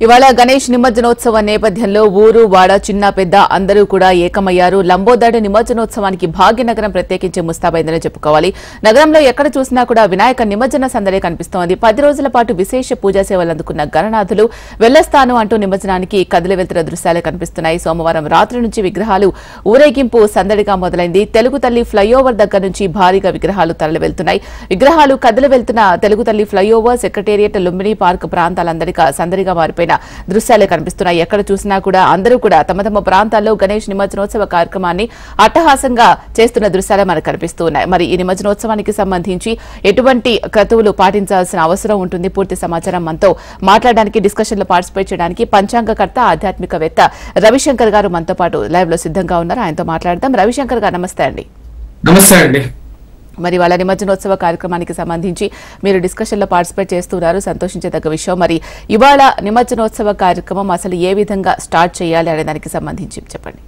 ఇవాళ గణేష్ నిమజ్జనోత్సవ నేపథ్యంలో ఊరు వాడ చిన్న పెద్ద అందరూ కూడా ఏకమయ్యారు. లంబోదర్డు నిమజ్జనోత్సవానికి భాగ్యనగరం ప్రత్యేకించి ముస్తాబైందని చెప్పుకోవాలి. నగరంలో ఎక్కడ చూసినా కూడా వినాయక నిమజ్జన సందడి కనిపిస్తోంది. 10 రోజుల పాటు విశేష పూజా సేవలు అందుకున్న గణనాథులు వెళ్లస్తాను అంటూ నిమజ్జనానికి కదిలి వెళ్తున్న దృశ్యాలు కనిపిస్తున్నాయి. సోమవారం రాత్రి నుంచి విగ్రహాలు ఊరేగింపు సందడిగా మొదలైంది. తెలుగు తల్లి ఫ్లైఓవర్ దగ్గర నుంచి భారీగా విగ్రహాలు తరలి వెళ్తున్నాయి. విగ్రహాలు కదిలి వెళ్తున్న తెలుగు తల్లి ఫ్లైఓవర్, సెక్రటేరియట్, లుంబిని పార్క్ ప్రాంతాలందరికీ సందడిగా మారిపోయిన దృశ్యాలే కనిపిస్తున్నాయి. ఎక్కడ చూసినా కూడా అందరూ కూడా తమ తమ ప్రాంతాల్లో గణేష్ నిమజ్జనోత్సవ కార్యక్రమాన్ని అట్టహాసంగా చేస్తున్న దృశ్యాలే మనకు కనిపిస్తున్నాయి. మరి ఈ నిమజ్జనోత్సవానికి సంబంధించి ఎటువంటి క్రతువులు పాటించాల్సిన అవసరం ఉంటుంది? పూర్తి సమాచారం మనతో మాట్లాడడానికి, డిస్కషన్ లో పార్టిసిపేట్ చేయడానికి పంచాంగకర్త, ఆధ్యాత్మికవేత్త రవిశంకర్ గారు మనతో పాటు లైవ్ లో సిద్ధంగా ఉన్నారు. ఆయనతో మాట్లాడదాం. రవిశంకర్ గారు నమస్తే అండి. నమస్తే అండి. మరి వాళ్ళ నిమజ్జనోత్సవ కార్యక్రమానికి సంబంధించి మీరు డిస్కషన్ లో పార్టిసిపేట్ చేస్తున్నారు, సంతోషించదగ్గ విషయం. మరి ఇవాళ నిమజ్జనోత్సవ కార్యక్రమం అసలు ఏ విధంగా స్టార్ట్ చేయాలి అనే దానికి సంబంధించి చెప్పండి.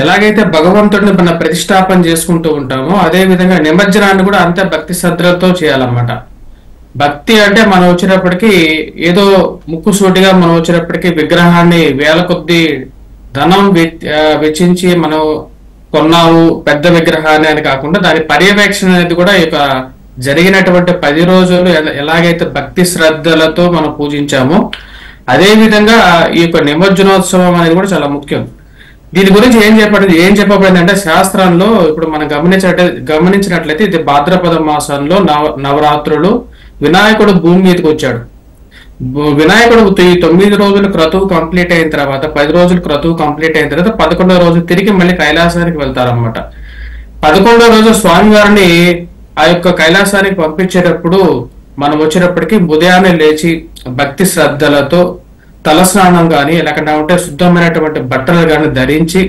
ఎలాగైతే భగవంతుడిని మన ప్రతిష్టాపన చేసుకుంటూ ఉంటామో అదే విధంగా నిమజ్జనాన్ని కూడా అంతే భక్తి శ్రద్ధలతో చేయాలన్నమాట. భక్తి అంటే మనం వచ్చినప్పటికీ ఏదో ముక్కుసూటిగా మనం వచ్చినప్పటికీ విగ్రహాన్ని వేల కొద్ది ధనం వెచ్చించి మనం కొన్నాము పెద్ద విగ్రహాన్ని అని కాకుండా దాని పర్యవేక్షణ అనేది కూడా ఇక జరిగినటువంటి 10 రోజులు ఎలాగైతే భక్తి శ్రద్ధలతో మనం పూజించామో అదే విధంగా ఈ యొక్క నిమజ్జనోత్సవం అనేది కూడా చాలా ముఖ్యం. దీని గురించి ఏం చెప్పబడింది అంటే శాస్త్రంలో ఇప్పుడు మనం గమనించినట్లయితే ఇది భాద్రపద మాసంలో నవరాత్రులు వినాయకుడు భూమి మీదకి వచ్చాడు. వినాయకుడు 9 రోజులు క్రతువు కంప్లీట్ అయిన తర్వాత 10 రోజులు క్రతువు కంప్లీట్ అయిన తర్వాత 11వ రోజు తిరిగి మళ్ళీ కైలాసానికి వెళ్తారన్నమాట. 11వ రోజు స్వామివారిని ఆ యొక్క కైలాసానికి పంపించేటప్పుడు మనం వచ్చినప్పటికీ ఉదయాన్నే లేచి భక్తి శ్రద్ధలతో తలస్నానం కానీ లేకుండా శుద్ధమైనటువంటి బట్టలు కానీ ధరించి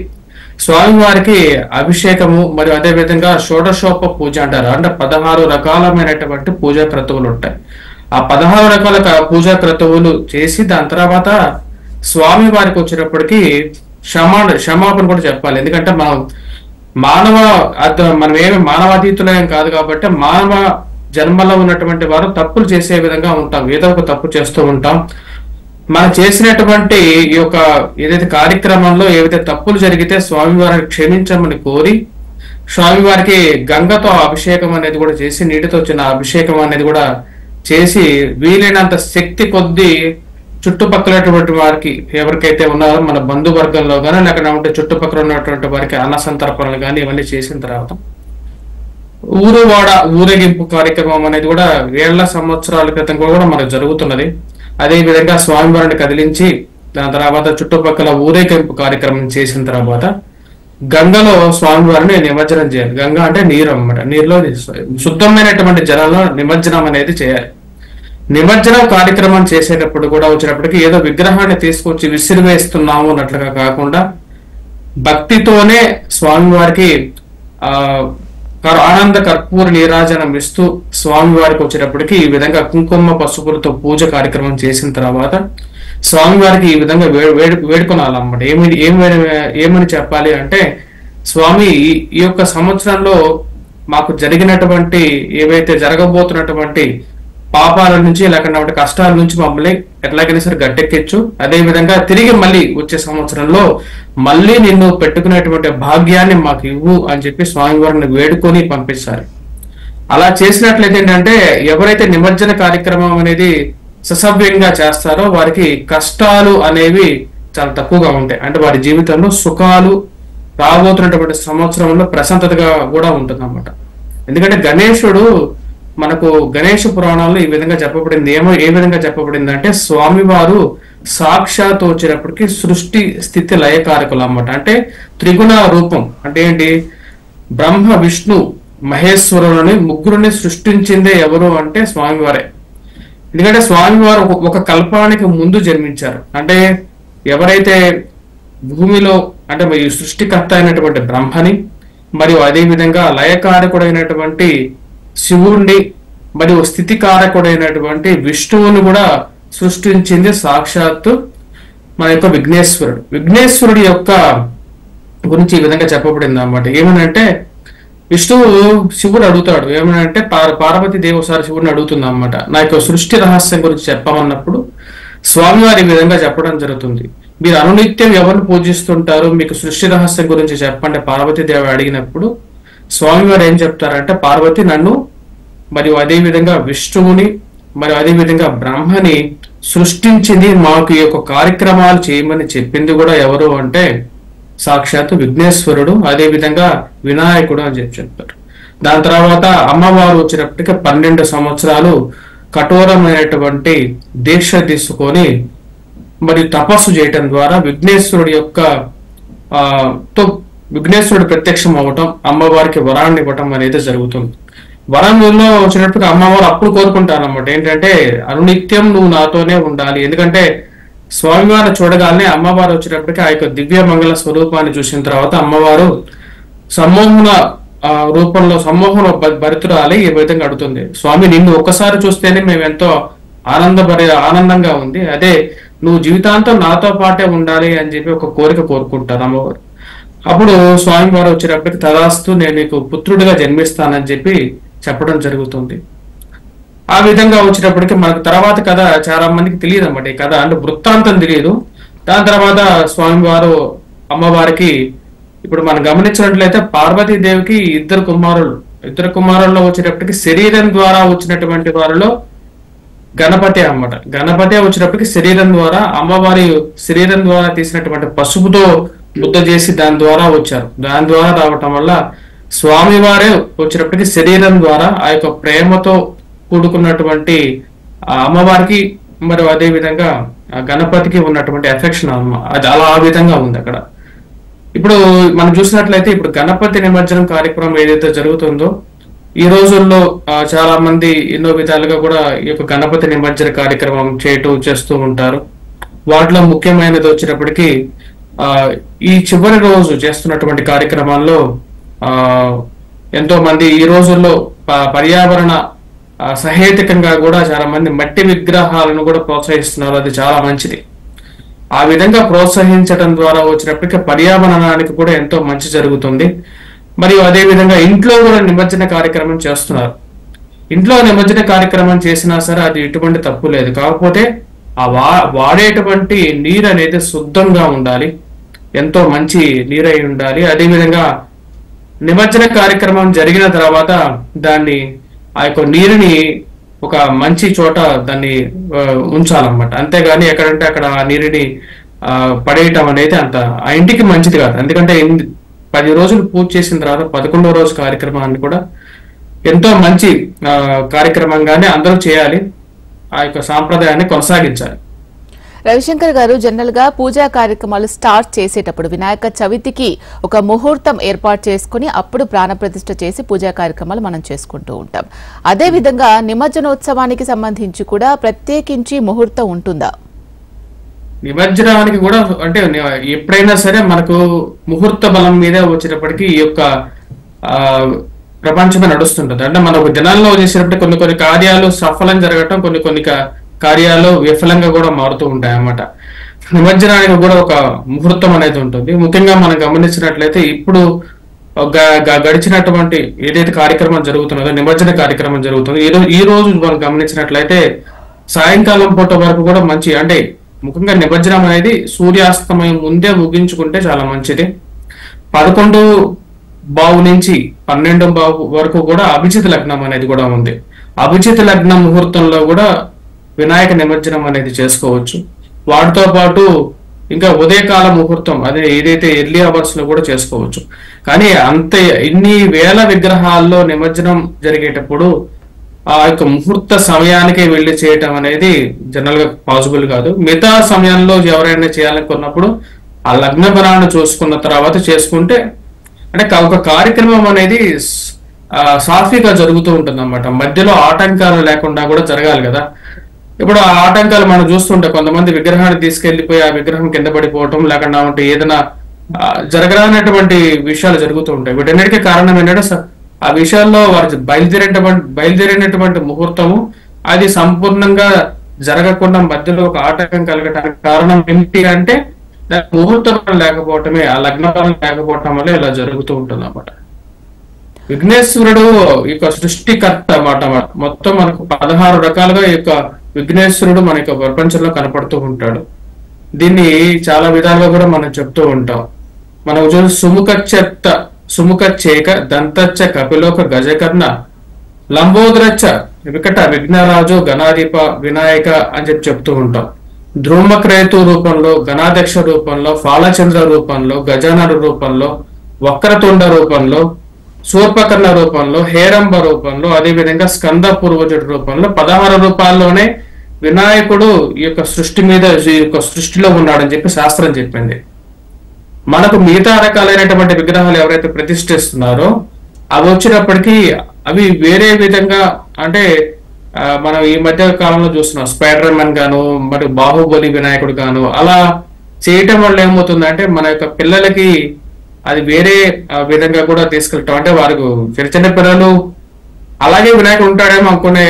స్వామివారికి అభిషేకము మరియు అదే విధంగా షోడశోప పూజ అంటారు. అంటే 16 రకాలమైనటువంటి పూజా క్రతువులు ఉంటాయి. ఆ 16 రకాల పూజా క్రతువులు చేసి దాని తర్వాత స్వామి వారికి వచ్చినప్పటికీ క్షమాపణ కూడా చెప్పాలి. ఎందుకంటే మనం ఏమి మానవాతీతులేం కాదు కాబట్టి మానవ జన్మలో ఉన్నటువంటి వారు తప్పులు చేసే విధంగా ఉంటాం, ఏదో ఒక తప్పు చేస్తూ ఉంటాం. మనం చేసినటువంటి ఈ యొక్క ఏదైతే కార్యక్రమంలో ఏవైతే తప్పులు జరిగితే స్వామివారిని క్షమించమని కోరి స్వామివారికి గంగతో అభిషేకం అనేది కూడా చేసి నీటితో వచ్చిన అభిషేకం అనేది కూడా చేసి వీలైనంత శక్తి కొద్దీ చుట్టుపక్కలటువంటి వారికి ఎవరికైతే ఉన్నారో మన బంధువర్గంలో కానీ లేకపోతే చుట్టుపక్కల ఉన్నటువంటి వారికి అన్న సంతర్పణలు కానీ ఇవన్నీ చేసిన తర్వాత ఊరువాడ ఊరేగింపు కార్యక్రమం అనేది కూడా వేళ్ల సంవత్సరాల క్రితం కూడా మనకు జరుగుతున్నది. అదే విధంగా స్వామివారిని కదిలించి దాని తర్వాత చుట్టుపక్కల ఊరేగింపు కార్యక్రమం చేసిన తర్వాత గంగలో స్వామివారిని నిమజ్జనం చేయాలి. గంగ అంటే నీరు అన్నమాట. నీరులో శుద్ధమైనటువంటి జలంలో నిమజ్జనం అనేది చేయాలి. నిమజ్జనం కార్యక్రమం చేసేటప్పుడు కూడా వచ్చినప్పటికీ ఏదో విగ్రహాన్ని తీసుకొచ్చి విసిరివేస్తున్నాము అన్నట్లుగా కాకుండా భక్తితోనే స్వామివారికి ఆనంద కర్పూర నీరాజనం ఇస్తూ స్వామివారికి వచ్చేటప్పటికి ఈ విధంగా కుంకుమ పసుపులతో పూజ కార్యక్రమం చేసిన తర్వాత స్వామివారికి ఈ విధంగా వేడుకొనాలన్నమాట. ఏమని చెప్పాలి అంటే, స్వామి ఈ యొక్క సంవత్సరంలో మాకు జరిగినటువంటి ఏవైతే జరగబోతున్నటువంటి పాపాల నుంచి లేకపోతే కష్టాల నుంచి మమ్మల్ని ఎట్లాగైనా సరే గట్టెక్కించు. అదే విధంగా తిరిగి మళ్ళీ వచ్చే సంవత్సరంలో మళ్ళీ నిన్ను పెట్టుకునేటువంటి భాగ్యాన్ని మాకు ఇవ్వు అని చెప్పి స్వామివారిని వేడుకొని పంపిస్తారు. అలా చేసినట్లయితే ఏంటంటే ఎవరైతే నిమజ్జన కార్యక్రమం అనేది ససభ్యంగా చేస్తారో వారికి కష్టాలు అనేవి చాలా తక్కువగా ఉంటాయి. అంటే వారి జీవితంలో సుఖాలు రాబోతున్నటువంటి సంవత్సరంలో ప్రశాంతతగా కూడా ఉంటుంది అన్నమాట. ఎందుకంటే గణేశుడు మనకు గణేష పురాణాల్లో ఈ విధంగా చెప్పబడింది. ఏ విధంగా చెప్పబడింది అంటే స్వామివారు సాక్షాత్ వచ్చినప్పటికీ సృష్టి స్థితి లయకారకులు అన్నమాట. అంటే త్రిగుణ రూపం అంటే ఏంటి? బ్రహ్మ విష్ణు మహేశ్వరులని ముగ్గురుని సృష్టించిందే ఎవరు అంటే స్వామివారే. ఎందుకంటే స్వామివారు ఒక కల్పానికి ముందు జన్మించారు. అంటే ఎవరైతే భూమిలో అంటే ఈ సృష్టికర్త అయినటువంటి బ్రహ్మని మరియు అదే విధంగా లయకారకుడైనటువంటి శివుణ్ణి మరియు స్థితికారకుడైనటువంటి విష్ణువుని కూడా సృష్టించింది సాక్షాత్తు మన యొక్క విఘ్నేశ్వరుడు. విఘ్నేశ్వరుడి యొక్క గురించి ఈ విధంగా చెప్పబడింది అన్నమాట. ఏమనంటే విష్ణువు శివుడు అడుగుతాడు, ఏమనంటే పార్వతీదేవి ఒకసారి శివుడిని అడుగుతుంది అన్నమాట, నా యొక్క సృష్టి రహస్యం గురించి చెప్పమన్నప్పుడు స్వామివారి ఈ విధంగా చెప్పడం జరుగుతుంది. మీరు అనునిత్యం ఎవరిని పూజిస్తుంటారు, మీకు సృష్టి రహస్యం గురించి చెప్పండి పార్వతీదేవి అడిగినప్పుడు స్వామివారు ఏం చెప్తారంటే, పార్వతి నన్ను మరియు అదే విధంగా విష్ణువుని మరియు అదే విధంగా బ్రహ్మని సృష్టించింది, మాకు ఈ యొక్క కార్యక్రమాలు చేయమని చెప్పింది కూడా ఎవరు అంటే సాక్షాత్తు విఘ్నేశ్వరుడు, అదే విధంగా వినాయకుడు అని చెప్తారు. దాని తర్వాత అమ్మవారు వచ్చినప్పటికీ 12 సంవత్సరాలు కఠోరమైనటువంటి దీక్ష తీసుకొని మరి తపస్సు చేయటం ద్వారా విఘ్నేశ్వరుడి యొక్క విఘ్నేశ్వరుడు ప్రత్యక్షం అవ్వటం, అమ్మవారికి వరాన్ని ఇవ్వటం అనేది జరుగుతుంది. వరంలో వచ్చినప్పుడు అమ్మవారు అప్పుడు కోరుకుంటారన్నమాట, ఏంటంటే అనునిత్యం నువ్వు నాతోనే ఉండాలి. ఎందుకంటే స్వామివారిని చూడగానే అమ్మవారు వచ్చినప్పటికీ ఆ యొక్క దివ్య మంగళ స్వరూపాన్ని చూసిన తర్వాత అమ్మవారు సమ్మోహన రూపంలో సమ్మోహన భరితురాలి ఈ విధంగా అడుగుతుంది, స్వామి నిన్ను ఒక్కసారి చూస్తేనే మేము ఎంతో ఆనందంగా ఉంది, అదే నువ్వు జీవితాంతం నాతో పాటే ఉండాలి అని చెప్పి ఒక కోరిక కోరుకుంటారు అమ్మవారు. అప్పుడు స్వామివారు వచ్చినప్పటికీ తదాస్తు నేను నీకు పుత్రుడిగా జన్మిస్తానని చెప్పి చెప్పడం జరుగుతుంది. ఆ విధంగా వచ్చినప్పటికీ మనకు తర్వాత కథ చాలా మందికి తెలియదు అన్నమాట, ఈ కథ అంటే వృత్తాంతం తెలియదు. దాని తర్వాత స్వామివారు అమ్మవారికి ఇప్పుడు మనం గమనించినట్లయితే పార్వతీదేవికి ఇద్దరు కుమారుల్లో వచ్చేటప్పటికి శరీరం ద్వారా వచ్చినటువంటి వారిలో గణపతి అన్నమాట. గణపతి వచ్చినప్పటికి శరీరం ద్వారా అమ్మవారి శరీరం ద్వారా తీసినటువంటి పసుపుతో ముద్ద చేసి దాని ద్వారా వచ్చారు. దాని ద్వారా రావటం వల్ల స్వామివారే వచ్చినప్పటికీ శరీరం ద్వారా ఆ యొక్క ప్రేమతో కూడుకున్నటువంటి అమ్మవారికి మరియు అదే విధంగా గణపతికి ఉన్నటువంటి ఎఫెక్షన్ అది అలా ఆ విధంగా ఉంది అక్కడ. ఇప్పుడు మనం చూసినట్లయితే ఇప్పుడు గణపతి నిమజ్జనం కార్యక్రమం ఏదైతే జరుగుతుందో ఈ రోజుల్లో చాలా మంది ఎన్నో విధాలుగా కూడా ఈ యొక్క గణపతి నిమజ్జన కార్యక్రమం చేస్తూ ఉంటారు. వాటిలో ముఖ్యమైనది వచ్చినప్పటికీ ఈ చివరి రోజు చేస్తున్నటువంటి కార్యక్రమాల్లో ఎంతో మంది ఈ రోజుల్లో పర్యావరణ సహేతుకంగా కూడా చాలా మంది మట్టి విగ్రహాలను కూడా ప్రోత్సహిస్తున్నారు. అది చాలా మంచిది. ఆ విధంగా ప్రోత్సహించడం ద్వారా వచ్చినప్పటికీ పర్యావరణానికి కూడా ఎంతో మంచి జరుగుతుంది. మరియు అదే విధంగా ఇంట్లో కూడా నిమజ్జన కార్యక్రమం చేస్తున్నారు. ఇంట్లో నిమజ్జన కార్యక్రమం చేసినా సరే అది ఎటువంటి తప్పు లేదు, కాకపోతే ఆ వాడేటువంటి నీరు అనేది శుద్ధంగా ఉండాలి, ఎంతో మంచి నీరు అయి ఉండాలి. అదేవిధంగా నిమజ్జన కార్యక్రమం జరిగిన తర్వాత దాన్ని ఆ యొక్క నీరుని ఒక మంచి చోట దాన్ని ఉంచాలన్నమాట. అంతేగాని ఎక్కడంటే అక్కడ ఆ నీరుని పడేయటం అనేది అంత ఆ ఇంటికి మంచిది కాదు. ఎందుకంటే 10 రోజులు పూజ చేసిన తర్వాత 11వ రోజు కార్యక్రమాన్ని కూడా ఎంతో మంచి కార్యక్రమంగానే అందరూ చేయాలి, ఆ యొక్క సాంప్రదాయాన్ని కొనసాగించాలి. రవిశంకర్ గారు, జనరల్ గా పూజా కార్యక్రమాలు స్టార్ట్ చేసేటప్పుడు వినాయక చవితికి ఒక ముహూర్తం ఏర్పాటు చేసుకుని అప్పుడు ప్రాణప్రతిష్ఠ చేసి పూజా కార్యక్రమాలు మనం చేసుకుంటూ ఉంటాం. అదే విధంగా నిమజ్జనోత్సవానికి సంబంధించి కూడా ప్రత్యేకించి ముహూర్తం ఉంటుందా? నిమజ్జనానికి కూడా అంటే ఎప్పుడైనా సరే మనకు ముహూర్త బలం మీద వచ్చేటప్పటికి ఈ యొక్క ప్రపంచమే నడుస్తుంటది. అంటే మన ఒక దినాల్లో చేసేటప్పటికి కొన్ని కార్యాలు సఫలం జరగటం, కొన్ని కార్యాలు విఫలంగా కూడా మారుతూ ఉంటాయి అన్నమాట. నిమజ్జనానికి కూడా ఒక ముహూర్తం అనేది ఉంటుంది. ముఖ్యంగా మనం గమనించినట్లయితే ఇప్పుడు గడిచినటువంటి ఏదైతే కార్యక్రమం జరుగుతున్నదో నిమజ్జన కార్యక్రమం జరుగుతుందో ఈ రోజు మనం గమనించినట్లయితే సాయంకాలం పూట వరకు కూడా మంచి, అంటే ముఖ్యంగా నిమజ్జనం అనేది సూర్యాస్తమయం ముందే ముగించుకుంటే చాలా మంచిది. 11:00 నుంచి 12:00 వరకు కూడా అభిజిత్ లగ్నం అనేది కూడా ఉంది. అభిజిత్ లగ్నం ముహూర్తంలో కూడా వినాయక నిమజ్జనం అనేది చేసుకోవచ్చు. వాటితో పాటు ఇంకా ఉదయకాల ముహూర్తం అదే ఏదైతే ఎర్లీ అవర్స్ లో కూడా చేసుకోవచ్చు. కానీ ఇన్ని వేల విగ్రహాల్లో నిమజ్జనం జరిగేటప్పుడు ఆ యొక్క ముహూర్త సమయానికే వెళ్ళి చేయటం అనేది జనరల్ గా పాసిబుల్ కాదు. మిగతా సమయంలో ఎవరైనా చేయాలనుకున్నప్పుడు ఆ లగ్న బలాన్ని చూసుకున్న తర్వాత చేసుకుంటే అంటే ఒక కార్యక్రమం అనేది సాఫీగా జరుగుతూ ఉంటుంది అన్నమాట. మధ్యలో ఆటంకాలు లేకుండా కూడా జరగాలి కదా. ఇప్పుడు ఆ ఆటంకాలు మనం చూస్తుంటే కొంతమంది విగ్రహాన్ని తీసుకెళ్లిపోయి ఆ విగ్రహం కింద పడిపోవటం లేకుండా ఉంటే ఏదైనా జరగరానటువంటి విషయాలు జరుగుతూ ఉంటాయి. వీటన్నిటికీ కారణం ఏంటంటే ఆ విషయాల్లో వారు బయలుదేరినటువంటి ముహూర్తము అది సంపూర్ణంగా జరగకుండా మధ్యలో ఒక ఆటంకం కలగటానికి కారణం ఏమిటి అంటే ముహూర్తం లేకపోవటమే, ఆ లగ్నం లేకపోవటం వల్ల ఇలా జరుగుతూ ఉంటుంది అన్నమాట. విఘ్నేశ్వరుడు ఈ యొక్క సృష్టికర్త అన్నమాట. మొత్తం మనకు 16 రకాలుగా ఈ యొక్క విఘ్నేశ్వరుడు మన యొక్క ప్రపంచంలో కనపడుతూ ఉంటాడు. దీన్ని చాలా విధాలుగా కూడా మనం చెప్తూ ఉంటాం. మనం చూసి సుముఖచ్చేక దంతచ్చ కపిలోక గజకర్ణ లంబోదరచ్చ వికట విఘ్నరాజు గణాధిప వినాయక అని చెప్తూ ఉంటాం. ధ్రుమక్రేతు రూపంలో, గణాధ్యక్ష రూపంలో, ఫాలచంద్ర రూపంలో, గజానన రూపంలో, వక్రతుండ రూపంలో, శూర్పకర్ణ రూపంలో, హేరంబ రూపంలో, అదేవిధంగా స్కంద పూర్వజుడి రూపంలో 16 రూపాల్లోనే వినాయకుడు ఈ యొక్క సృష్టి మీద, ఈ యొక్క సృష్టిలో ఉన్నాడని చెప్పి శాస్త్రం చెప్పింది. మనకు మిగతా రకాలైనటువంటి విగ్రహాలు ఎవరైతే ప్రతిష్ఠిస్తున్నారో అవి వచ్చినప్పటికీ అవి వేరే విధంగా, అంటే మనం ఈ మధ్య కాలంలో చూస్తున్నాం స్పైడర్ మ్యాన్ గాను, మరి బాహుబలి వినాయకుడు గాను అలా చేయటం వల్ల ఏమవుతుందంటే మన యొక్క పిల్లలకి అది వేరే విధంగా కూడా తీసుకెళ్తాం. అంటే వారికి చిన్న పిల్లలు అలాగే వినాయకుడు ఉంటాడేమో అనుకునే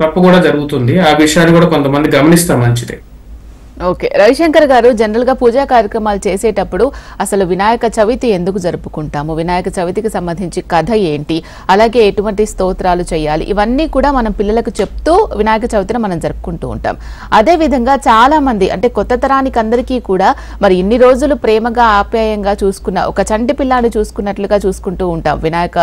తప్పు కూడా జరుగుతుంది. ఆ విషయాన్ని కూడా కొంతమంది గమనిస్తాం, మంచిది. ఓకే, రవిశంకర్ గారు, జనరల్ గా పూజా కార్యక్రమాలు చేసేటప్పుడు అసలు వినాయక చవితి ఎందుకు జరుపుకుంటాము, వినాయక చవితికి సంబంధించి కథ ఏంటి, అలాగే ఎటువంటి స్తోత్రాలు చేయాలి, ఇవన్నీ కూడా మనం పిల్లలకు చెప్తూ వినాయక చవితిని మనం జరుపుకుంటూ ఉంటాం. అదే విధంగా చాలా మంది, అంటే కొత్త తరానికి అందరికీ కూడా మరి ఇన్ని రోజులు ప్రేమగా ఆప్యాయంగా చూసుకున్న ఒక చంటి పిల్లాన్ని చూసుకున్నట్లుగా చూసుకుంటూ ఉంటాం వినాయక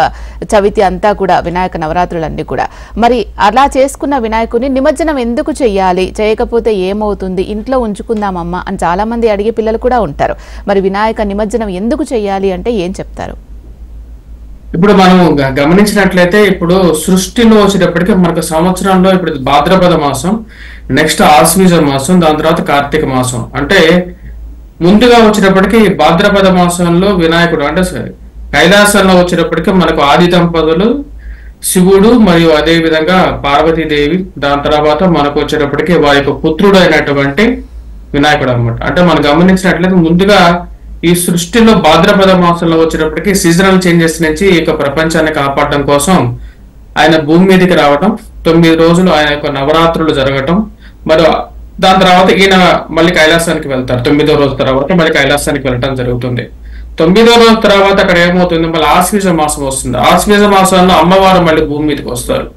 చవితి అంతా కూడా, వినాయక నవరాత్రులన్నీ కూడా. మరి అలా చేసుకున్న వినాయకుని నిమజ్జనం ఎందుకు చేయాలి, చేయకపోతే ఏమవుతుంది, ఇంట్లో ఉంచుకుందామమ్మా అని చాలా మంది అడిగే పిల్లలు కూడా ఉంటారు. మరి వినాయక నిమజ్జనం ఎందుకు చేయాలి అంటే ఏం చెప్తారు? ఇప్పుడు మనం గమనించినట్లయితే ఇప్పుడు సృష్టిలో వచ్చేటప్పటికి మనకు సంవత్సరంలో ఇప్పుడు భాద్రపద మాసం, నెక్స్ట్ ఆశ్వీజ మాసం, దాని తర్వాత కార్తీక మాసం. అంటే ముందుగా వచ్చేటప్పటికి భాద్రపద మాసంలో వినాయకుడు, అంటే కైలాసంలో వచ్చేటప్పటికి మనకు ఆది దంపతులు శివుడు మరియు అదే విధంగా పార్వతీదేవి, దాని తర్వాత మనకు వచ్చేటప్పటికి వారి యొక్క పుత్రుడు అయినటువంటి వినాయకుడు అనమాట. అంటే మనం గమనించినట్లయితే ముందుగా ఈ సృష్టిలో భాద్రపద మాసంలో వచ్చేటప్పటికి సీజనల్ చేంజెస్ నుంచి ఈ యొక్క ప్రపంచాన్ని కాపాడటం కోసం ఆయన భూమి మీదకి రావటం, 9 రోజులు ఆయన యొక్క నవరాత్రులు జరగటం, మరి దాని తర్వాత ఈయన మళ్ళీ కైలాసానికి వెళ్తారు. 9వ రోజు తర్వాత మళ్ళీ కైలాసానికి వెళ్ళటం జరుగుతుంది. 9వ రోజు తర్వాత అక్కడ ఏమవుతుంది, మళ్ళీ ఆశ్వీజ మాసం వస్తుంది. ఆశ్వీజ మాసంలో అమ్మవారు మళ్ళీ భూమి మీదకి వస్తారు.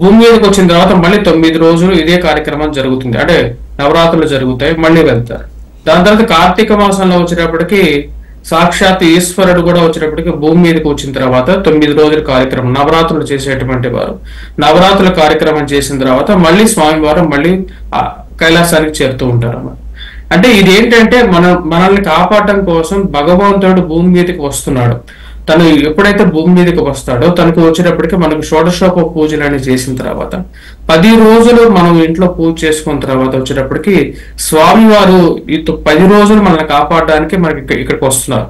భూమి మీదకి వచ్చిన తర్వాత మళ్ళీ 9 రోజులు ఇదే కార్యక్రమం జరుగుతుంది, అంటే నవరాత్రులు జరుగుతాయి, మళ్ళీ వెళ్తారు. దాని తర్వాత కార్తీక మాసంలో వచ్చేటప్పటికి సాక్షాత్ ఈశ్వరుడు కూడా వచ్చేటప్పటికి భూమి మీదకి వచ్చిన తర్వాత 9 రోజుల కార్యక్రమం, నవరాత్రులు చేసేటువంటి వారు నవరాత్రుల కార్యక్రమం చేసిన తర్వాత మళ్ళీ స్వామివారు మళ్ళీ కైలాసానికి చేరుతూ ఉంటారు అన్నమాట. అంటే ఇదేంటంటే మనల్ని కాపాడటం కోసం భగవంతుడు భూమి మీదకి వస్తున్నాడు. తను ఎప్పుడైతే భూమి మీదకి వస్తాడో తనకు వచ్చేటప్పటికి మనకు షోడశోప పూజలని చేసిన తర్వాత 10 రోజులు మనం ఇంట్లో పూజ చేసుకున్న తర్వాత వచ్చేటప్పటికి స్వామివారు ఈ 10 రోజులు మనల్ని కాపాడడానికి మనకి ఇక్కడికి వస్తున్నారు.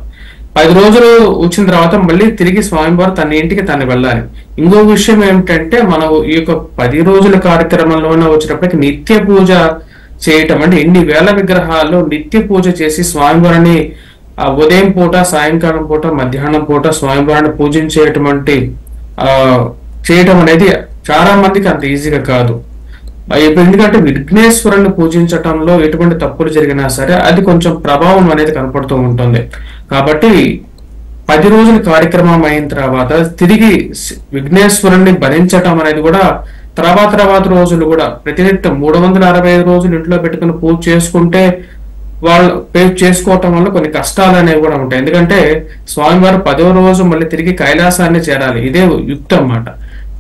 10 రోజులు వచ్చిన తర్వాత మళ్ళీ తిరిగి స్వామివారు తన ఇంటికి తను వెళ్ళాలి. ఇంకో విషయం ఏమిటంటే మనం ఈ యొక్క 10 రోజుల కార్యక్రమంలోనే వచ్చేటప్పటికి నిత్య పూజ చేయటం, అంటే ఇన్ని వేల విగ్రహాల్లో నిత్య పూజ చేసి స్వామివారిని ఉదయం పూట, సాయంకాలం పూట, మధ్యాహ్నం పూట స్వామివారిని పూజించేటువంటి చేయటం అనేది చాలా మందికి అంత ఈజీగా కాదు. ఎందుకంటే విఘ్నేశ్వరుని పూజించటంలో ఎటువంటి తప్పులు జరిగినా సరే అది కొంచెం ప్రభావం అనేది కనపడుతూ ఉంటుంది. కాబట్టి 10 రోజుల కార్యక్రమం అయిన తర్వాత తిరిగి విఘ్నేశ్వరుణ్ణి భరించటం అనేది కూడా తర్వాత రోజులు కూడా ప్రతినిత్యం 365 రోజులు ఇంట్లో పెట్టుకుని పూజ చేసుకుంటే వాళ్ళు చేసుకోవటం వల్ల కొన్ని కష్టాలు అనేవి కూడా ఉంటాయి. ఎందుకంటే స్వామివారు 10వ రోజు మళ్ళీ తిరిగి కైలాసాన్ని చేరాలి, ఇదే యుక్తం అన్నమాట.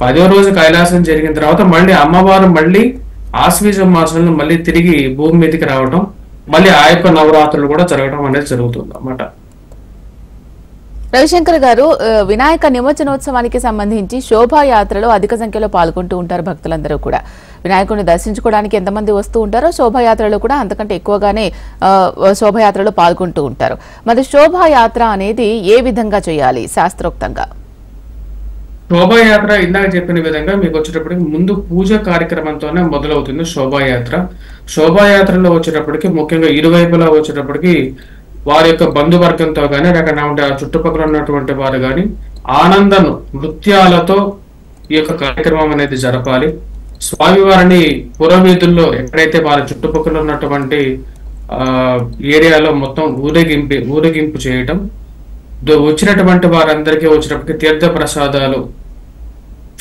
10వ రోజు కైలాసం జరిగిన తర్వాత మళ్ళీ అమ్మవారు మళ్ళీ ఆశ్వీజ మాసంలో మళ్ళీ తిరిగి భూమి మీదకి రావడం, మళ్ళీ ఆ యొక్క నవరాత్రులు కూడా జరగడం అనేది జరుగుతుంది అన్నమాట. రవిశంకర్ గారు, వినాయక నిమజ్జనోత్సవానికి సంబంధించి శోభాయాత్రలో అధిక సంఖ్యలో పాల్గొంటూ ఉంటారు భక్తులందరూ కూడా. వినాయకుడిని దర్శించుకోవడానికి ఎంతమంది వస్తూ ఉంటారో శోభాయాత్రలో కూడా అంతకంటే ఎక్కువగానే శోభాయాత్రలో పాల్గొంటూ ఉంటారు. మరి శోభాయాత్ర అనేది ఏ విధంగా చేయాలి శాస్త్రోక్తంగా? శోభాయాత్ర ఇందాక చెప్పిన విధంగా మీకు వచ్చేటప్పటికి ముందు పూజ కార్యక్రమంతోనే మొదలవుతుంది శోభాయాత్ర. శోభాయాత్రలో వచ్చేటప్పటికి ముఖ్యంగా ఇరువైపులా వచ్చేటప్పటికి వారి యొక్క బంధువర్గంతో కానీ లేకపోతే ఆ చుట్టుపక్కల ఉన్నటువంటి వారు కానీ ఆనంద నృత్యాలతో ఈ యొక్క కార్యక్రమం అనేది జరపాలి. స్వామివారిని పురవీధుల్లో ఎక్కడైతే వారి చుట్టుపక్కల ఉన్నటువంటి ఏరియాలో మొత్తం ఊరేగింపు చేయటం, వచ్చినటువంటి వారందరికీ వచ్చినప్పటికీ తీర్థ ప్రసాదాలు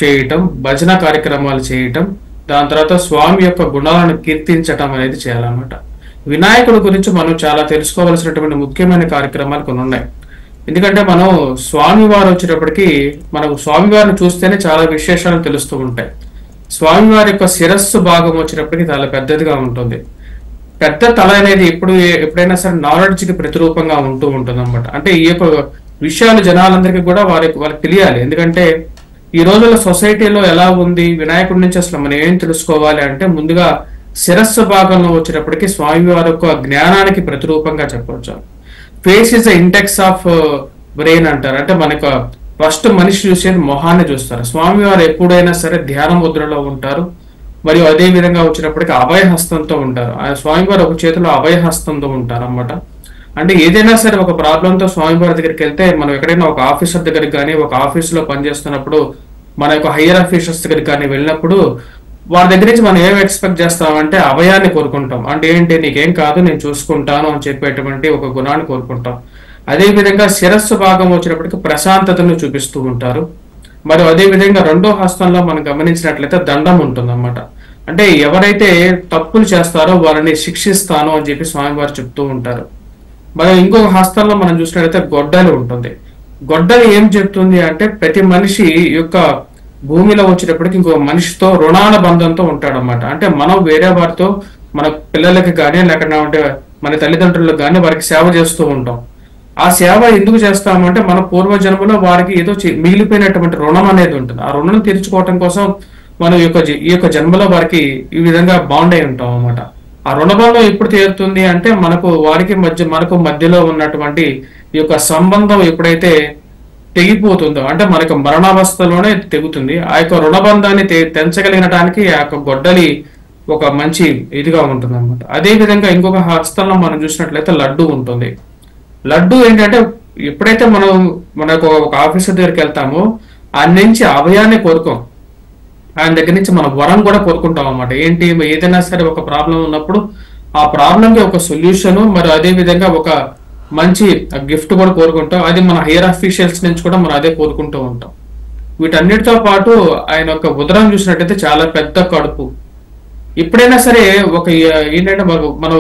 చేయటం, భజన కార్యక్రమాలు చేయటం, దాని తర్వాత స్వామి యొక్క గుణాలను కీర్తించటం అనేది చేయాలన్నమాట. వినాయకుడి గురించి మనం చాలా తెలుసుకోవాల్సినటువంటి ముఖ్యమైన కార్యక్రమాలు కొన్ని ఉన్నాయి. ఎందుకంటే మనం స్వామివారు వచ్చేటప్పటికి మనకు స్వామివారిని చూస్తేనే చాలా విశేషాలు తెలుస్తూ ఉంటాయి. స్వామివారి యొక్క శిరస్సు భాగం వచ్చేటప్పటికి చాలా పెద్దదిగా ఉంటుంది. పెద్ద తల అనేది ఎప్పుడైనా సరే నాలెడ్జ్కి ప్రతిరూపంగా ఉంటూ ఉంటుంది అనమాట. అంటే ఈ యొక్క విషయాలు జనాలందరికీ కూడా వాళ్ళకి తెలియాలి. ఎందుకంటే ఈ రోజుల్లో సొసైటీలో ఎలా ఉంది, వినాయకుడి నుంచి అసలు మనం ఏం తెలుసుకోవాలి అంటే ముందుగా శిరస్సు భాగంలో వచ్చేటప్పటికి స్వామివారి యొక్క జ్ఞానానికి ప్రతిరూపంగా చెప్పవచ్చు. Face is the index of brain అంటారు. అంటే మనకు ఫస్ట్ మనిషి చూసేది మొహాన్ని చూస్తారు. స్వామివారు ఎప్పుడైనా సరే ధ్యాన ముద్రలో ఉంటారు. మరియు అదే విధంగా వచ్చినప్పటికీ అభయహస్తంతో ఉంటారు. ఆ స్వామివారు ఒక చేతిలో అభయహస్తంతో ఉంటారు అన్నమాట. అంటే ఏదైనా సరే ఒక ప్రాబ్లంతో స్వామివారి దగ్గరికి వెళ్తే, మనం ఎక్కడైనా ఒక ఆఫీసర్ దగ్గరికి కానీ, ఒక ఆఫీసులో పనిచేస్తున్నప్పుడు, మన యొక్క హైయర్ ఆఫీసర్స్ దగ్గరికి కానీ వెళ్ళినప్పుడు వారి దగ్గర నుంచి మనం ఏం ఎక్స్పెక్ట్ చేస్తామంటే అభయాన్ని కోరుకుంటాం. అంటే ఏంటి, నీకేం కాదు నేను చూసుకుంటాను అని చెప్పేటువంటి ఒక గుణాన్ని కోరుకుంటాం. అదే విధంగా శిరస్సు భాగం వచ్చినప్పటికీ ప్రశాంతతను చూపిస్తూ ఉంటారు. మరియు అదే విధంగా రెండో హస్తంలో మనం గమనించినట్లయితే దండం ఉంటుంది అన్నమాట. అంటే ఎవరైతే తప్పులు చేస్తారో వారిని శిక్షిస్తాను అని చెప్పి స్వామివారు చెప్తూ ఉంటారు. మరి ఇంకొక హస్తంలో మనం చూసినట్లయితే గొడ్డలి ఉంటుంది. గొడ్డలి ఏం చెప్తుంది అంటే ప్రతి మనిషి యొక్క భూమిలో వచ్చేటప్పటికి ఇంకో మనిషితో రుణాల బంధంతో ఉంటాడన్నమాట. అంటే మనం వేరే వారితో మన పిల్లలకి కానీ లేకపోతే మన తల్లిదండ్రులకు కానీ వారికి సేవ చేస్తూ ఉంటాం. ఆ సేవ ఎందుకు చేస్తామంటే మన పూర్వజన్మలో వారికి ఏదో మిగిలిపోయినటువంటి రుణం అనేది ఉంటుంది. ఆ రుణం తీర్చుకోవటం కోసం మనం ఈ యొక్క జన్మలో వారికి ఈ విధంగా బాండ్ అయి ఉంటాం అన్నమాట. ఆ రుణబంధం ఎప్పుడు తీరుతుంది అంటే మనకు మధ్యలో ఉన్నటువంటి ఈ యొక్క సంబంధం ఎప్పుడైతే తెగిపోతుందో, అంటే మనకు మరణావస్థలోనే తెగుతుంది. ఆ యొక్క రుణబంధాన్ని తెంచగలిగటానికి ఆ యొక్క గొడ్డలి ఒక మంచి ఇదిగా ఉంటుంది అన్నమాట. అదే విధంగా ఇంకొక హస్తంలో మనం చూసినట్లయితే లడ్డు ఉంటుంది. లడ్డు ఏంటంటే ఎప్పుడైతే మనకు ఒక ఆఫీసర్ దగ్గరికి వెళ్తామో ఆయన నుంచి అభయాన్ని కోరుకోం, ఆయన దగ్గర నుంచి మనం వరం కూడా కోరుకుంటాం అన్నమాట. ఏంటి, ఏదైనా సరే ఒక ప్రాబ్లం ఉన్నప్పుడు ఆ ప్రాబ్లంకి ఒక సొల్యూషన్, మరి అదే విధంగా ఒక మంచి గిఫ్ట్ కూడా కోరుకుంటాం. అది మన హైయర్ అఫీషియల్స్ నుంచి కూడా మనం అదే కోరుకుంటూ ఉంటాం. వీటన్నిటితో పాటు ఆయన యొక్క ఉదరం చూసినట్టయితే చాలా పెద్ద కడుపు. ఎప్పుడైనా సరే ఏంటంటే మనం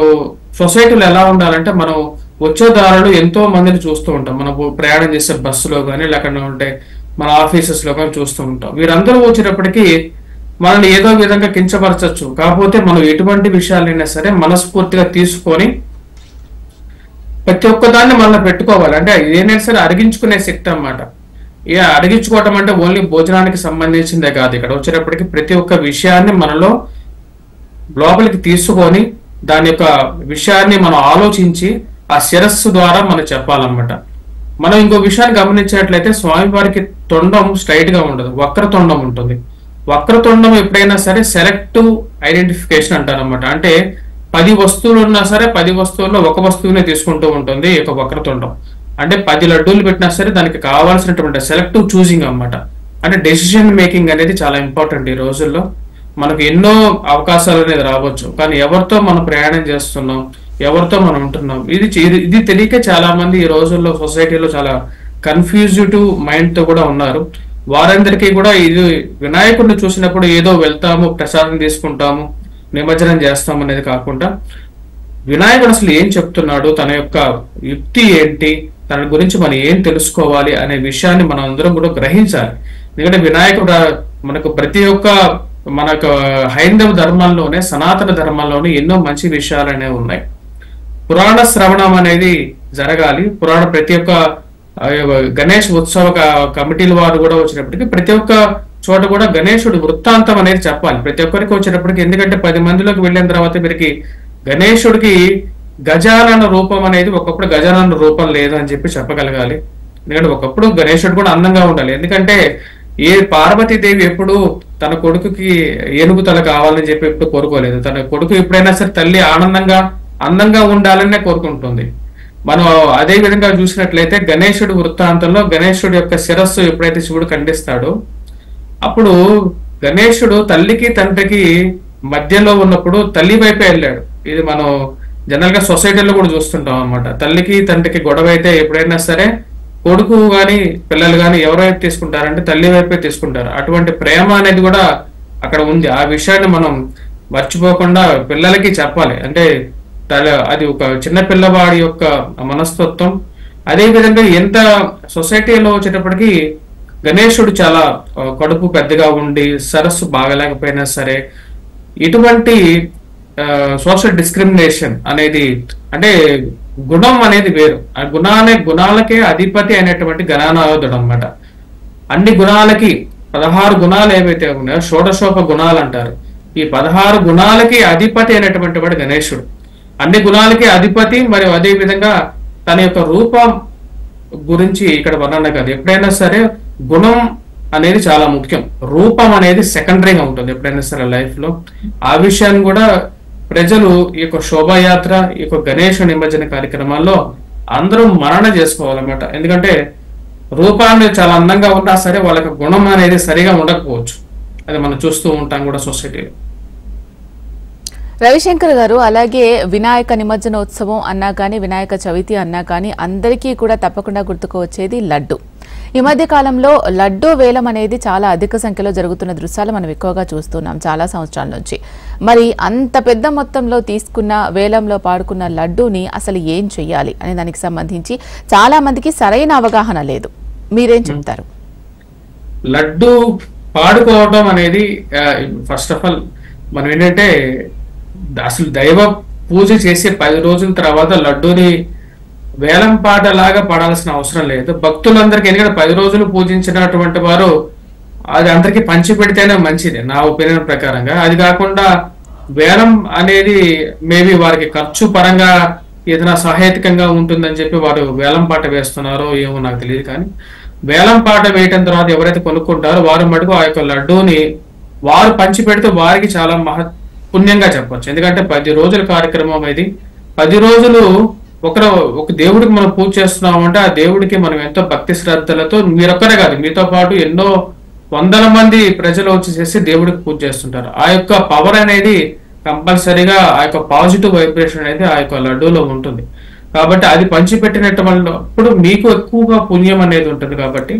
సొసైటీలో ఎలా ఉండాలంటే, మనం వచ్చే దారులు ఎంతో మందిని చూస్తూ ఉంటాం. మనం ప్రయాణం చేసే బస్సులో కానీ లేకపోతే మన ఆఫీసెస్ లో కానీ చూస్తూ ఉంటాం. వీరందరూ వచ్చేటప్పటికి మనల్ని ఏదో విధంగా కించపరచచ్చు. కాకపోతే మనం ఎటువంటి విషయాలైనా సరే మనస్ఫూర్తిగా తీసుకొని ప్రతి ఒక్కదాన్ని మనలో పెట్టుకోవాలి. అంటే ఏదైనా సరే అరిగించుకునే శక్తి అన్నమాట. అరిగించుకోవటం అంటే ఓన్లీ భోజనానికి సంబంధించిందే కాదు. ఇక్కడ వచ్చేటప్పటికి ప్రతి ఒక్క విషయాన్ని మనలో లోపలికి తీసుకొని దాని యొక్క విషయాన్ని మనం ఆలోచించి ఆ శిరస్సు ద్వారా మనం చెప్పాలన్నమాట. మనం ఇంకో విషయాన్ని గమనించినట్లయితే స్వామివారికి తొండం స్ట్రైట్ గా ఉండదు, వక్రతొండం ఉంటుంది. వక్రతొండం ఎప్పుడైనా సరే సెలెక్టివ్ ఐడెంటిఫికేషన్ అంటారన్నమాట. అంటే 10 వస్తువులు ఉన్నా సరే 10 వస్తువుల్లో ఒక వస్తువునే తీసుకుంటూ ఉంటుంది ఈ యొక్క వక్రతుండం. అంటే 10 లడ్డూలు పెట్టినా సరే దానికి కావాల్సినటువంటి సెలెక్టివ్ చూసింగ్ అన్నమాట. అంటే డెసిషన్ మేకింగ్ అనేది చాలా ఇంపార్టెంట్. ఈ రోజుల్లో మనకు ఎన్నో అవకాశాలు అనేది రావచ్చు, కానీ ఎవరితో మనం ప్రయాణం చేస్తున్నాం, ఎవరితో మనం ఉంటున్నాం, ఇది తెలియక చాలా మంది ఈ రోజుల్లో సొసైటీలో చాలా కన్ఫ్యూజివ్ మైండ్ తో కూడా ఉన్నారు. వారందరికీ కూడా ఇది వినాయకుడిని చూసినప్పుడు ఏదో వెళ్తాము, ప్రసాదం తీసుకుంటాము, నిమజ్జనం చేస్తాం అనేది కాకుండా వినాయకుడు అసలు ఏం చెప్తున్నాడు, తన యొక్క యుక్తి ఏంటి, తన గురించి మనం ఏం తెలుసుకోవాలి అనే విషయాన్ని మనం అందరం కూడా గ్రహించాలి. ఎందుకంటే వినాయకుడు మనకు ప్రతి ఒక్క హైందవ ధర్మంలోనే, సనాతన ధర్మంలోనే ఎన్నో మంచి విషయాలు అనేవి ఉన్నాయి. పురాణ శ్రవణం అనేది జరగాలి. ప్రతి ఒక్క గణేష్ ఉత్సవ కమిటీల వారు కూడా వచ్చినప్పటికీ ప్రతి ఒక్క చోట కూడా గణేశుడు వృత్తాంతం అనేది చెప్పాలి ప్రతి ఒక్కరికి వచ్చేటప్పటికి. ఎందుకంటే 10 మందిలోకి వెళ్ళిన తర్వాత వీరికి గణేశుడికి గజానన రూపం అనేది ఒకప్పుడు గజానన రూపం లేదు అని చెప్పి చెప్పగలగాలి. ఎందుకంటే ఒకప్పుడు గణేశుడు కూడా అందంగా ఉండాలి. ఎందుకంటే పార్వతీదేవి ఎప్పుడు తన కొడుకుకి ఏనుగు తల కావాలని చెప్పి ఎప్పుడు కోరుకోలేదు. తన కొడుకు ఎప్పుడైనా సరే తల్లి అందంగా ఉండాలనే కోరుకుంటుంది. మనం అదే విధంగా చూసినట్లయితే గణేశుడి వృత్తాంతంలో గణేశుడి యొక్క శిరస్సు ఎప్పుడైతే శివుడు ఖండిస్తాడో అప్పుడు గణేశుడు తల్లికి తండ్రికి మధ్యలో ఉన్నప్పుడు తల్లి వైపే వెళ్ళాడు. ఇది మనం జనరల్ గా సొసైటీలో కూడా చూస్తుంటాం అన్నమాట. తల్లికి తండ్రికి గొడవ అయితే ఎప్పుడైనా సరే కొడుకు గాని పిల్లలు గాని ఎవరైతే తీసుకుంటారంటే తల్లి వైపే తీసుకుంటారు. అటువంటి ప్రేమ అనేది కూడా అక్కడ ఉంది. ఆ విషయాన్ని మనం మర్చిపోకుండా పిల్లలకి చెప్పాలి. అంటే అది ఒక చిన్న పిల్లవాడి యొక్క మనస్తత్వం. అదే విధంగా ఎంత సొసైటీలో వచ్చేటప్పటికి గణేశుడు చాలా కడుపు పెద్దగా ఉండి సరస్సు బాగలేకపోయినా సరే ఇటువంటి సోషల్ డిస్క్రిమినేషన్ అనేది, అంటే గుణం అనేది వేరు. ఆ గుణాలకే అధిపతి అయినటువంటి గణనాథుడు అనమాట. అన్ని గుణాలకి 16 గుణాలు ఏవైతే ఉన్నాయో షోడశోప గుణాలు అంటారు. ఈ 16 గుణాలకి అధిపతి అయినటువంటి వాడు గణేశుడు. అన్ని గుణాలకి అధిపతి. మరియు అదే విధంగా తన యొక్క రూపం గురించి ఇక్కడ వర్ణన కాదు. ఎప్పుడైనా సరే గుణం అనేది చాలా ముఖ్యం, రూపం అనేది సెకండరీగా ఉంటుంది ఎప్పుడైనా సరే లైఫ్ లో. ఆ విషయాన్ని కూడా ప్రజలు ఈ యొక్క శోభాయాత్ర, ఈ యొక్క గణేష నిమజ్జన కార్యక్రమాల్లో అందరూ మనన చేసుకోవాలన్నమాట. ఎందుకంటే రూపాన్ని చాలా అందంగా ఉన్నా సరే వాళ్ళకి గుణం అనేది సరిగా ఉండకపోవచ్చు. అది మనం చూస్తూ ఉంటాం కూడా సొసైటీలో. రవిశంకర్ గారు, అలాగే వినాయక నిమజ్జనోత్సవం అన్నా కానీ, వినాయక చవితి అన్నా కానీ అందరికీ కూడా తప్పకుండా గుర్తుకు వచ్చేది లడ్డు. ఈ మధ్య కాలంలో లడ్డు వేలం అనేది చాలా అధిక సంఖ్యలో జరుగుతున్న దృశ్యాలు మనం ఎక్కువగా చూస్తున్నాం చాలా సంవత్సరాల నుంచి. మరి అంత పెద్ద మొత్తంలో తీసుకున్న వేలంలో పాడుకున్న లడ్డూని అసలు ఏం చెయ్యాలి అనే దానికి సంబంధించి చాలా మందికి సరైన అవగాహన లేదు. మీరేం చెప్తారు? లడ్డు పాడుకోవడం అనేది ఫస్ట్ ఆఫ్ ఆల్ మనం ఏంటంటే అసలు దైవ పూజ చేసే 10 రోజుల తర్వాత లడ్డూని వేలం పాట లాగా పడాల్సిన అవసరం లేదు. భక్తులందరికీ, ఎందుకంటే 10 రోజులు పూజించినటువంటి వారు అది అందరికీ పంచి పెడితేనే మంచిది నా ఒపీనియన్ ప్రకారంగా. అది కాకుండా వేలం అనేది మేబీ వారికి ఖర్చు పరంగా ఏదైనా సహాయకంగా ఉంటుందని చెప్పి వారు వేలం పాట వేస్తున్నారో ఏమో నాకు తెలియదు. కానీ వేలం పాట వేయటం తర్వాత ఎవరైతే కొనుక్కుంటారో వారు మటుకు ఆ యొక్క లడ్డూని వారు పంచి పెడితే వారికి చాలా పుణ్యంగా చెప్పొచ్చు. ఎందుకంటే 10 రోజుల కార్యక్రమం ఇది. 10 రోజులు ఒక దేవుడికి మనం పూజ చేస్తున్నాం అంటే ఆ దేవుడికి మనం ఎంతో భక్తి శ్రద్ధలతో, మీరొక్కరే కాదు మీతో పాటు ఎన్నో వందల మంది ప్రజలు వచ్చి చేసి దేవుడికి పూజ చేస్తుంటారు. ఆ యొక్క పవర్ అనేది కంపల్సరీగా, ఆ యొక్క పాజిటివ్ వైబ్రేషన్ అనేది ఆ యొక్క లడ్డూలో ఉంటుంది. కాబట్టి అది పంచిపెట్టినట్టు అప్పుడు మీకు ఎక్కువగా పుణ్యం అనేది ఉంటుంది. కాబట్టి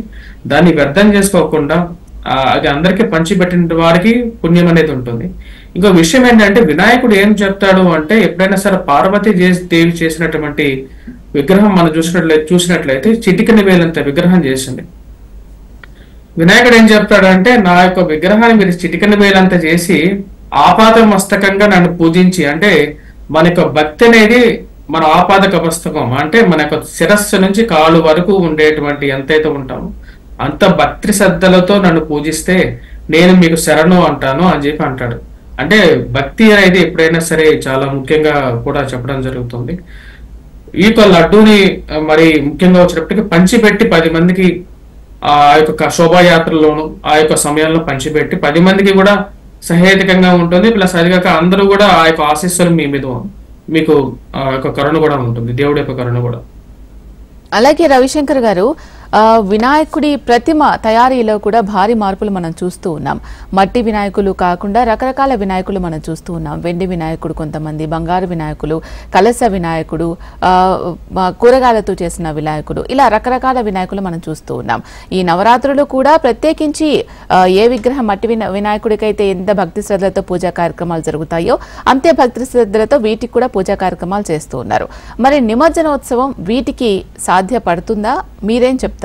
దాన్ని వ్యర్థం చేసుకోకుండా అది అందరికీ పంచిపెట్టిన వారికి పుణ్యం అనేది ఉంటుంది. ఇంకో విషయం ఏంటంటే వినాయకుడు ఏం చెప్తాడు అంటే, ఎప్పుడైనా సరే పార్వతీ దేవి చేసినటువంటి విగ్రహం మనం చూసినట్లయితే చిటికెన వేలంత విగ్రహం చేసింది. వినాయకుడు ఏం చెప్తాడు అంటే, నా యొక్క విగ్రహాన్ని మీరు చిటికెన వేలంత చేసి ఆపాద మస్తకంగా నన్ను పూజించి, అంటే మన యొక్క భక్తి అనేది మన ఆపాదక పుస్తకం అంటే మన యొక్క శిరస్సు నుంచి కాళ్ళు వరకు ఉండేటువంటి ఎంతైతే ఉంటామో అంత భక్తి శ్రద్ధలతో నన్ను పూజిస్తే నేను మీకు శరణు అంటాను అని చెప్పి అంటాడు. అంటే భక్తి అనేది ఎప్పుడైనా సరే చాలా ముఖ్యంగా కూడా చెప్పడం జరుగుతుంది. ఈ యొక్క లడ్డూని మరి ముఖ్యంగా వచ్చేటప్పటికి పంచిపెట్టి 10 మందికి ఆ యొక్క శోభాయాత్రలోను ఆ యొక్క సమయంలో పంచిపెట్టి 10 మందికి కూడా సహేతుకంగా ఉంటుంది. ప్లస్ అది కాక అందరూ కూడా ఆ యొక్క ఆశీస్సులు మీ మీద, మీకు ఆ యొక్క కరుణ కూడా ఉంటుంది, దేవుడి యొక్క కరుణ కూడా. అలాగే రవిశంకర్ గారు, వినాయకుడి ప్రతిమ తయారీలో కూడా భారీ మార్పులు మనం చూస్తూ ఉన్నాం. మట్టి వినాయకులు కాకుండా రకరకాల వినాయకులు మనం చూస్తూ ఉన్నాం. వెండి వినాయకుడు కొంతమంది, బంగారు వినాయకుడు, కలశ వినాయకుడు, కూరగాయలతో చేసిన వినాయకుడు, ఇలా రకరకాల వినాయకులు మనం చూస్తూ ఉన్నాం. ఈ నవరాత్రులు కూడా ప్రత్యేకించి ఏ విగ్రహం మట్టి వినాయకుడికైతే ఎంత భక్తి శ్రద్ధలతో పూజా కార్యక్రమాలు జరుగుతాయో అంతే భక్తి శ్రద్ధలతో వీటికి కూడా పూజా కార్యక్రమాలు చేస్తూ ఉన్నారు. మరి నిమజ్జనోత్సవం వీటికి సాధ్యపడుతుందా? మీరేం చెప్తారు?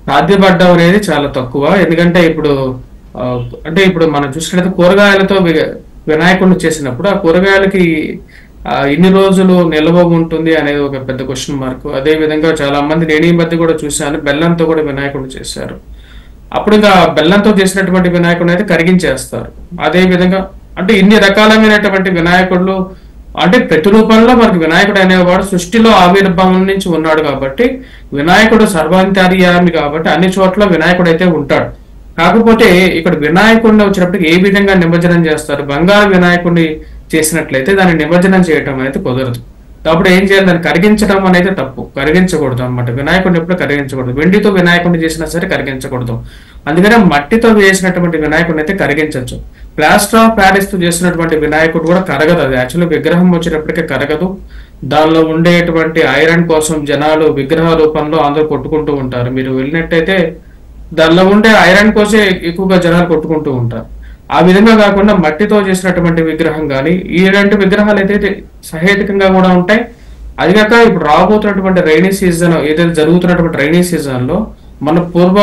సాధ్యపడ్డం అనేది చాలా తక్కువ. ఎందుకంటే ఇప్పుడు మనం చూసినట్లయితే కూరగాయలతో వినాయకుడిని చేసినప్పుడు ఆ కూరగాయలకి ఎన్ని రోజులు నిల్వ ఉంటుంది అనేది ఒక పెద్ద క్వశ్చన్ మార్క్. అదే విధంగా చాలా మంది, నేను ఈ మధ్య కూడా చూశాను, బెల్లంతో కూడా వినాయకుడిని చేశారు. అప్పుడు ఇంకా బెల్లంతో చేసినటువంటి వినాయకుడిని అయితే కరిగించేస్తారు. అదే విధంగా అంటే ఇన్ని రకాలమైనటువంటి వినాయకుడు, అంటే ప్రతిరూపంలో మనకి వినాయకుడు అనేవాడు సృష్టిలో ఆవిర్భావం నుంచి ఉన్నాడు. కాబట్టి వినాయకుడు సర్వాంతర్యామి కాబట్టి అన్ని చోట్ల వినాయకుడు అయితే ఉంటాడు. కాకపోతే ఇక్కడ వినాయకుడిని వచ్చినప్పటికి ఏ విధంగా నిమజ్జనం చేస్తారు? బంగారు వినాయకుడిని చేసినట్లయితే దాన్ని నిమజ్జనం చేయటం అనేది కుదరదు. అప్పుడు ఏం చేయాలి? దాన్ని కరిగించడం అనేది తప్పు, కరిగించకూడదు అనమాట. వినాయకుడిని ఎప్పుడు కరిగించకూడదు. వెండితో వినాయకుడిని చేసినా సరే కరిగించకూడదు. అందుకనే మట్టితో వేసినటువంటి వినాయకుడిని అయితే కరిగించవచ్చు. ప్లాస్టర్ ఆఫ్ ప్యారిస్ తో చేసినటువంటి వినాయకుడు కూడా కరగదు. అది యాక్చువల్లీ విగ్రహం వచ్చేటప్పటికే కరగదు. దానిలో ఉండేటువంటి ఐరన్ కోసం జనాలు విగ్రహ రూపంలో అందరూ కొట్టుకుంటూ ఉంటారు. మీరు వెళ్ళినట్టయితే దానిలో ఉండే ఐరన్ కోసే ఎక్కువగా జనాలు కొట్టుకుంటూ ఉంటారు. ఆ విధంగా కాకుండా మట్టితో చేసినటువంటి విగ్రహం కానీ ఇలాంటి విగ్రహాలు అయితే సహేతుకంగా కూడా ఉంటాయి. అది కాక ఇప్పుడు రాబోతున్నటువంటి రైనీ సీజన్ ఏదైతే జరుగుతున్నటువంటి రైనీ సీజన్ లో మన పూర్వ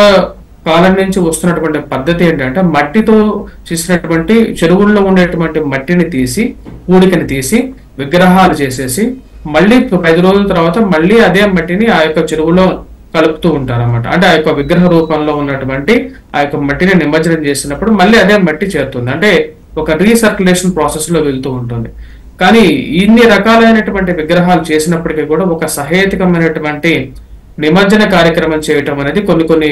కాలం నుంచి వస్తున్నటువంటి పద్ధతి ఏంటంటే మట్టితో చేసినటువంటి చెరువుల్లో ఉండేటువంటి మట్టిని తీసి పూడికని తీసి విగ్రహాలు చేసేసి మళ్ళీ 10 రోజుల తర్వాత మళ్ళీ అదే మట్టిని ఆ యొక్క చెరువులో కలుపుతూ ఉంటారు అనమాట. అంటే ఆ యొక్క విగ్రహ రూపంలో ఉన్నటువంటి ఆ యొక్క మట్టిని నిమజ్జనం చేసినప్పుడు మళ్ళీ అదే మట్టి చేరుతుంది. అంటే ఒక రీసర్క్యులేషన్ ప్రాసెస్ లో వెళ్తూ ఉంటుంది. కానీ ఇన్ని రకాలైనటువంటి విగ్రహాలు చేసినప్పటికీ కూడా ఒక సహేతుకమైనటువంటి నిమజ్జన కార్యక్రమం చేయటం అనేది కొన్ని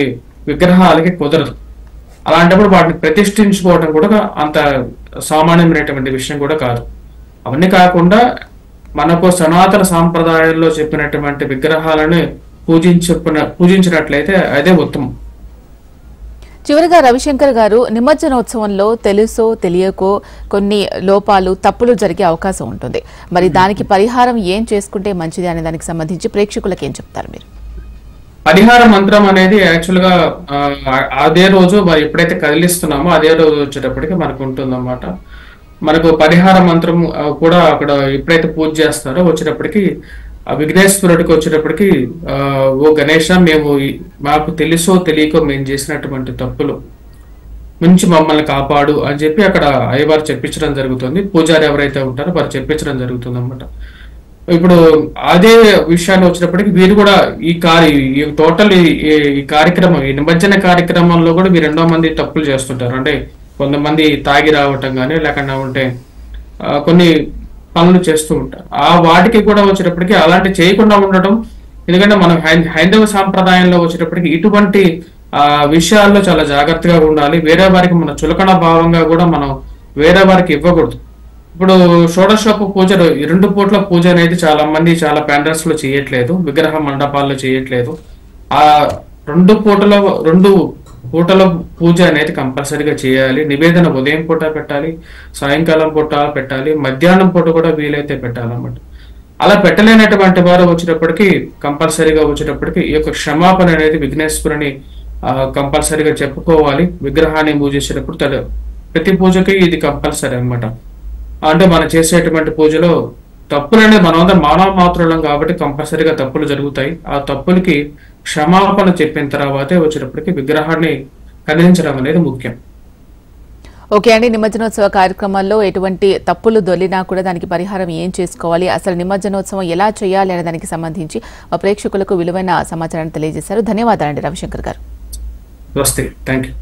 విగ్రహాలకి కుదరదు. అలాంటప్పుడు వాటిని ప్రతిష్ఠించుకోవడం కూడా అంత సామాన్యమైనటువంటి విషయం కూడా కాదు. అవన్నీ కాకుండా మనకు సనాతన సాంప్రదాయాల్లో చెప్పినటువంటి విగ్రహాలను పూజించినట్లయితే అదే ఉత్తమం. చివరిగా రవిశంకర్ గారు, నిమజ్జనోత్సవంలో తెలుసో తెలియకో కొన్ని లోపాలు తప్పులు జరిగే అవకాశం ఉంటుంది. మరి దానికి పరిహారం ఏం చేసుకుంటే మంచిది అనే దానికి సంబంధించి ప్రేక్షకులకు ఏం చెప్తారు మీరు? పరిహార మంత్రం అనేది యాక్చువల్ గా అదే రోజు మరి ఎప్పుడైతే కదిలిస్తున్నామో అదే రోజు వచ్చేటప్పటికి మనకు ఉంటుందన్నమాట. మనకు పరిహార మంత్రం కూడా అక్కడ ఎప్పుడైతే పూజ చేస్తారో వచ్చేటప్పటికి విఘ్నేశ్వరుడికి వచ్చేటప్పటికి ఓ గణేష, మాకు తెలుసో తెలియకో మేము చేసినటువంటి తప్పులు నుంచి మమ్మల్ని కాపాడు అని చెప్పి అక్కడ అయ్యవారు చెప్పించడం జరుగుతుంది. పూజారి ఎవరైతే ఉంటారో వారు చెప్పించడం జరుగుతుంది అన్నమాట. ఇప్పుడు అదే విషయాన్ని వచ్చినప్పటికీ వీరు కూడా ఈ టోటల్ ఈ కార్యక్రమం, ఈ నిమజ్జన కార్యక్రమంలో కూడా వీరు 2 మంది తప్పులు చేస్తుంటారు. అంటే కొంతమంది తాగి రావటం కానీ లేకుండా ఉంటే కొన్ని పనులు చేస్తూ ఉంటారు. ఆ వాటికి కూడా వచ్చేటప్పటికి అలాంటి చేయకుండా ఉండటం. ఎందుకంటే మనం హైందవ సాంప్రదాయంలో వచ్చేటప్పటికి ఇటువంటి విషయాల్లో చాలా జాగ్రత్తగా ఉండాలి. వేరే వారికి మన చులకన భావంగా కూడా మనం వేరే వారికి ఇవ్వకూడదు. ఇప్పుడు షోడశోప పూజలు 2 పూట్ల పూజ అనేది చాలా మంది చాలా ప్యాండల్స్ లో చేయట్లేదు, విగ్రహ మండపాల్లో చేయట్లేదు. ఆ 2 పూటల పూజ అనేది కంపల్సరీగా చేయాలి. నివేదన ఉదయం పూట పెట్టాలి, సాయంకాలం పూట పెట్టాలి, మధ్యాహ్నం పూట కూడా వీలైతే పెట్టాలన్నమాట. అలా పెట్టలేనటువంటి వారు వచ్చేటప్పటికి కంపల్సరీగా ఈ యొక్క క్షమాపణ అనేది విఘ్నేశ్వరుని కంపల్సరీగా చెప్పుకోవాలి. విగ్రహాన్ని పూజించేటప్పుడు ప్రతి పూజకి ఇది కంపల్సరీ అన్నమాట. అంటే మనం చేసేటువంటి పూజలో తప్పులు అనేది మనమందరం మానవ మాత్రులం కాబట్టి కంపల్సరీగా తప్పులు జరుగుతాయి. ఆ తప్పులకి క్షమాపణ చెప్పిన తర్వాతే వచ్చేటప్పటికి విగ్రహాన్ని కదిలించడం అనేది ముఖ్యం. ఓకే అండి, నిమజ్జనోత్సవ కార్యక్రమాల్లో ఎటువంటి తప్పులు దొల్లినా కూడా దానికి పరిహారం ఏం చేసుకోవాలి, అసలు నిమజ్జనోత్సవం ఎలా చేయాలి అనే దానికి సంబంధించి ప్రేక్షకులకు విలువైన సమాచారాన్ని తెలియజేశారు. ధన్యవాదాలండి రవిశంకర్ గారు. వస్తే థ్యాంక్ యూ.